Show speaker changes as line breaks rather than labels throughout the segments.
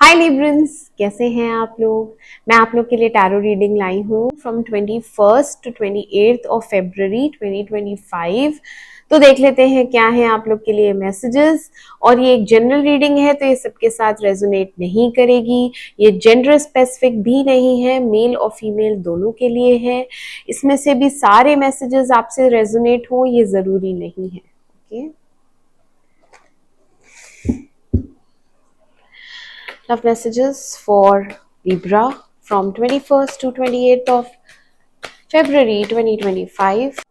हाय Librans, कैसे हैं आप लोग। मैं आप लोग के लिए टैरो रीडिंग लाई हूँ from 21st to 28th of February 2025। तो देख लेते हैं क्या है आप लोग के लिए मैसेजेस। और ये एक जनरल रीडिंग है तो ये सबके साथ रेजोनेट नहीं करेगी। ये जेंडर स्पेसिफिक भी नहीं है, मेल और फीमेल दोनों के लिए है। इसमें से भी सारे मैसेजेस आपसे रेजोनेट हो ये जरूरी नहीं है। Okay, love messages for Libra from 21st to 28th of February 2025.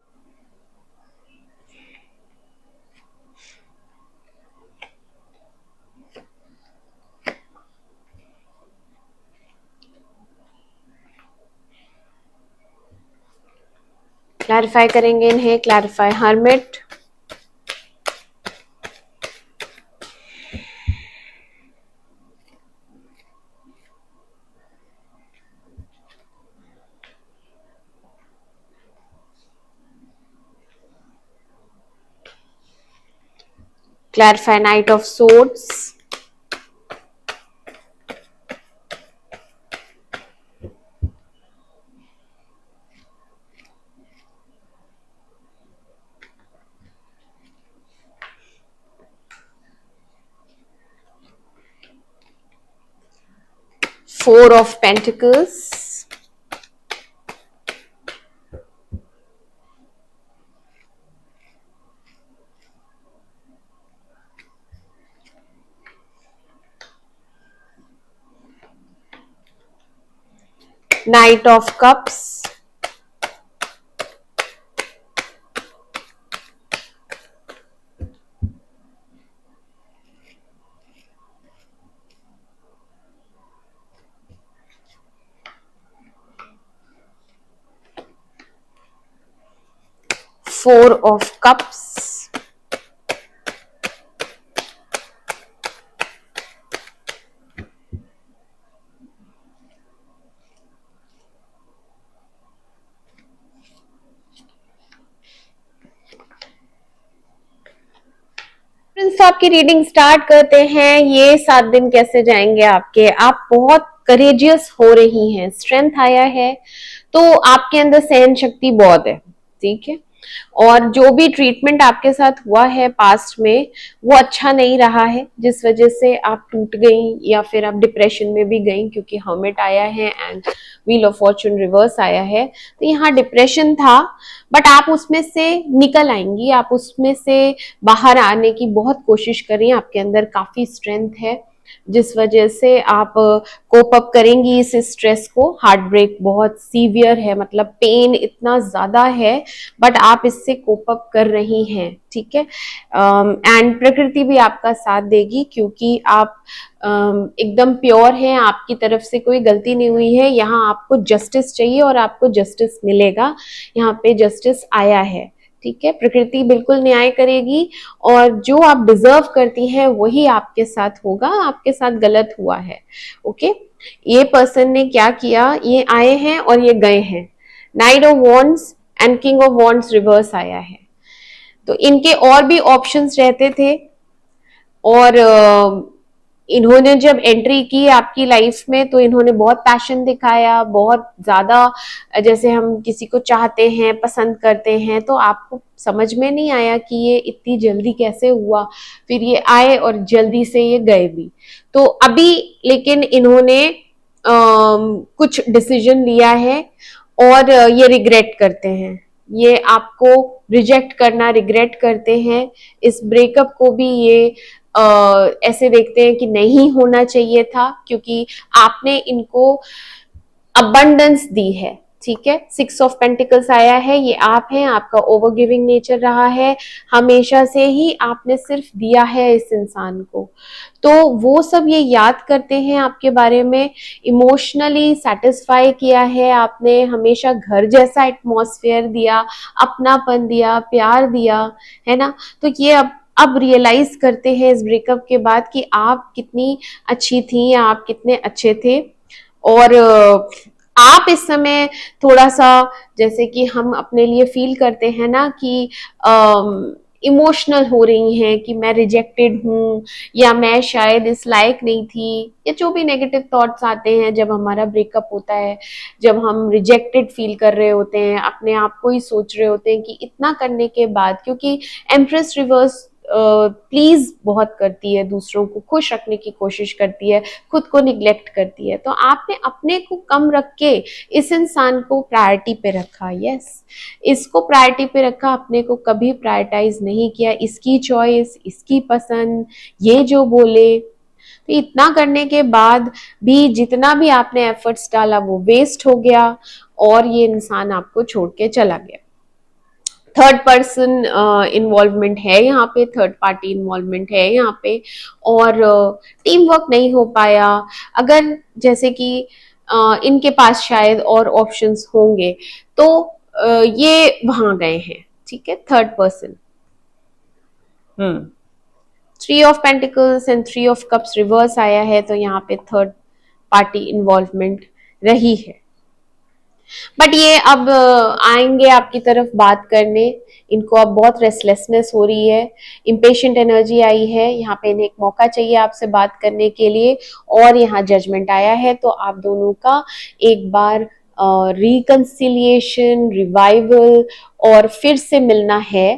Clarify करेंगे इन्हें। Clarify hermit, clarify night of swords, four of pentacles, night of cups, four of cups, तो आपकी रीडिंग स्टार्ट करते हैं। ये 7 दिन कैसे जाएंगे आपके। आप बहुत करेजियस हो रही हैं, स्ट्रेंथ आया है तो आपके अंदर सहन शक्ति बहुत है, ठीक है। और जो भी ट्रीटमेंट आपके साथ हुआ है पास्ट में वो अच्छा नहीं रहा है, जिस वजह से आप टूट गई या फिर आप डिप्रेशन में भी गई, क्योंकि हर्मिट आया है and wheel of Fortune reverse आया है। तो यहाँ डिप्रेशन था बट आप उसमें से निकल आएंगी, आप उसमें से बाहर आने की बहुत कोशिश करें। आपके अंदर काफी स्ट्रेंथ है जिस वजह से आप कोप अप करेंगी इस स्ट्रेस को। हार्ट ब्रेक बहुत सीवियर है, मतलब पेन इतना ज्यादा है बट आप इससे कोप अप कर रही हैं, ठीक है। एंड प्रकृति भी आपका साथ देगी क्योंकि आप एकदम प्योर हैं, आपकी तरफ से कोई गलती नहीं हुई है। यहाँ आपको जस्टिस चाहिए और आपको जस्टिस मिलेगा। यहाँ पे जस्टिस आया है, ठीक है। प्रकृति बिल्कुल न्याय करेगी और जो आप डिजर्व करती हैं वही आपके साथ होगा। आपके साथ गलत हुआ है, ओके। ये पर्सन ने क्या किया, ये आए हैं और ये गए हैं। Night of wands and king of wands reverse आया है। तो इनके और भी ऑप्शंस रहते थे और इन्होंने जब एंट्री की आपकी लाइफ में तो इन्होंने बहुत पैशन दिखाया, बहुत ज्यादा। जैसे हम किसी को चाहते हैं, पसंद करते हैं, तो आपको समझ में नहीं आया कि ये इतनी जल्दी कैसे हुआ। फिर ये आए और जल्दी से ये गए भी। तो अभी लेकिन इन्होंने कुछ डिसीजन लिया है और ये रिग्रेट करते हैं। ये आपको रिजेक्ट करना रिग्रेट करते हैं। इस ब्रेकअप को भी ये ऐसे देखते हैं कि नहीं होना चाहिए था, क्योंकि आपने इनको अबंडेंस दी है, ठीक है। 6 ऑफ पेंटिकल्स आया है, ये आप हैं, आपका ओवर गिविंग नेचर रहा है हमेशा से ही। आपने सिर्फ दिया है इस इंसान को, तो वो सब ये याद करते हैं आपके बारे में। इमोशनली सेटिस्फाई किया है आपने, हमेशा घर जैसा एटमॉस्फेयर दिया, अपनापन दिया, प्यार दिया, है ना। तो ये अब रियलाइज करते हैं इस ब्रेकअप के बाद कि आप कितनी अच्छी थी, आप कितने अच्छे थे। और आप इस समय थोड़ा सा, जैसे कि हम अपने लिए फील करते हैं ना कि इमोशनल हो रही हैं कि मैं रिजेक्टेड हूँ या मैं शायद इस लायक नहीं थी, या जो भी नेगेटिव थॉट्स आते हैं जब हमारा ब्रेकअप होता है, जब हम रिजेक्टेड फील कर रहे होते हैं, अपने आप को ही सोच रहे होते हैं कि इतना करने के बाद, क्योंकि एम्प्रेस रिवर्स प्लीज बहुत करती है, दूसरों को खुश रखने की कोशिश करती है, खुद को निग्लेक्ट करती है, तो आपने अपने को कम रख के इस इंसान को प्रायोरिटी पे रखा। यस, इसको प्रायोरिटी पे रखा, अपने को कभी प्रायोरिटाइज नहीं किया, इसकी चॉइस, इसकी पसंद, ये जो बोले। तो इतना करने के बाद भी जितना भी आपने एफर्ट्स डाला वो वेस्ट हो गया और ये इंसान आपको छोड़ के चला गया। थर्ड पर्सन इन्वॉल्वमेंट है यहाँ पे, थर्ड पार्टी इन्वॉल्वमेंट है यहाँ पे, और टीम वर्क नहीं हो पाया। अगर जैसे कि इनके पास शायद और ऑप्शंस होंगे तो ये वहां गए हैं, ठीक है, third person. 3 of pentacles and 3 of cups reverse आया है, तो यहाँ पे थर्ड पार्टी इन्वॉल्वमेंट रही है। बट ये अब आएंगे आपकी तरफ बात करने, इनको अब बहुत रेस्टलेसनेस हो रही है, इम्पेशेंट एनर्जी आई है, यहाँ पे इन्हें एक मौका चाहिए आपसे बात करने के लिए, और यहाँ जजमेंट आया है, तो आप दोनों का एक बार रिकंसिलिएशन, रिवाइवल और फिर से मिलना है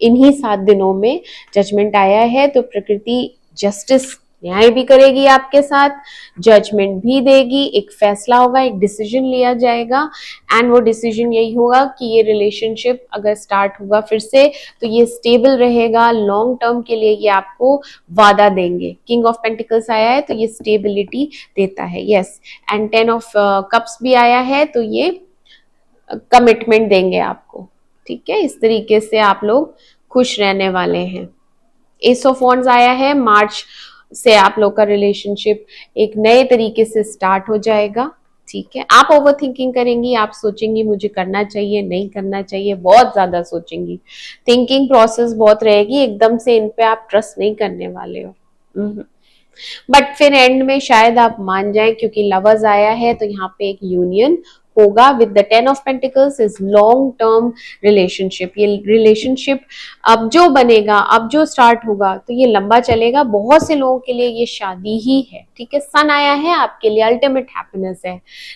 इन्हीं 7 दिनों में। जजमेंट आया है तो प्रकृति जस्टिस, न्याय भी करेगी आपके साथ, जजमेंट भी देगी, एक फैसला होगा, एक डिसीजन लिया जाएगा, एंड वो डिसीजन यही होगा कि ये रिलेशनशिप अगर स्टार्ट होगा फिर से तो ये स्टेबल रहेगा, लॉन्ग टर्म के लिए ये आपको वादा देंगे। किंग ऑफ पेंटिकल्स आया है तो ये स्टेबिलिटी देता है। यस, एंड 10 ऑफ कप्स भी आया है तो ये कमिटमेंट देंगे आपको, ठीक है। इस तरीके से आप लोग खुश रहने वाले हैं। एस ऑफ वॉन्ड्स आया है, मार्च से आप लोग का रिलेशनशिप एक नए तरीके से स्टार्ट हो जाएगा, ठीक है। आप ओवर थिंकिंग करेंगी, आप सोचेंगी मुझे करना चाहिए नहीं करना चाहिए, बहुत ज्यादा सोचेंगी, थिंकिंग प्रोसेस बहुत रहेगी, एकदम से इन पे आप ट्रस्ट नहीं करने वाले हो। बट फिर एंड में शायद आप मान जाएं, क्योंकि लवर्स आया है तो यहाँ पे एक यूनियन होगा with the 10 of pentacles, is long term relationship. ये रिलेशनशिप अब जो बनेगा, अब जो स्टार्ट होगा तो ये लंबा चलेगा, बहुत से लोगों के लिए ये शादी ही है, ठीक है। सन आया है आपके लिए, अल्टीमेट हैप्पीनेस है,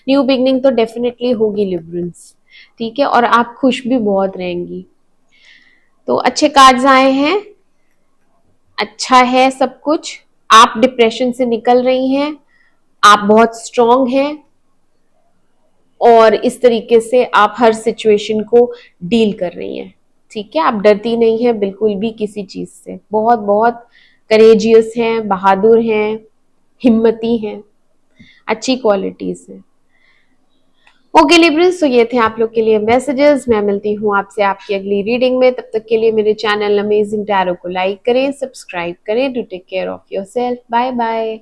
न्यू बिगनिंग तो डेफिनेटली होगी लिब्रेंस, ठीक है, और आप खुश भी बहुत रहेंगी। तो अच्छे कार्ड्स आए हैं, अच्छा है सब कुछ, आप डिप्रेशन से निकल रही हैं, आप बहुत स्ट्रांग हैं, और इस तरीके से आप हर सिचुएशन को डील कर रही हैं, ठीक है। आप डरती नहीं हैं बिल्कुल भी किसी चीज से, बहुत बहुत करेजियस हैं, बहादुर हैं, हिम्मती हैं, अच्छी क्वालिटीज हैं। ओके लिब्रिस, तो ये थे आप लोग के लिए मैसेजेस। मैं मिलती हूँ आपसे आपकी अगली रीडिंग में, तब तक के लिए मेरे चैनल अमेजिंग टैरो को लाइक करें, सब्सक्राइब करें। Do take care of yourself, bye bye.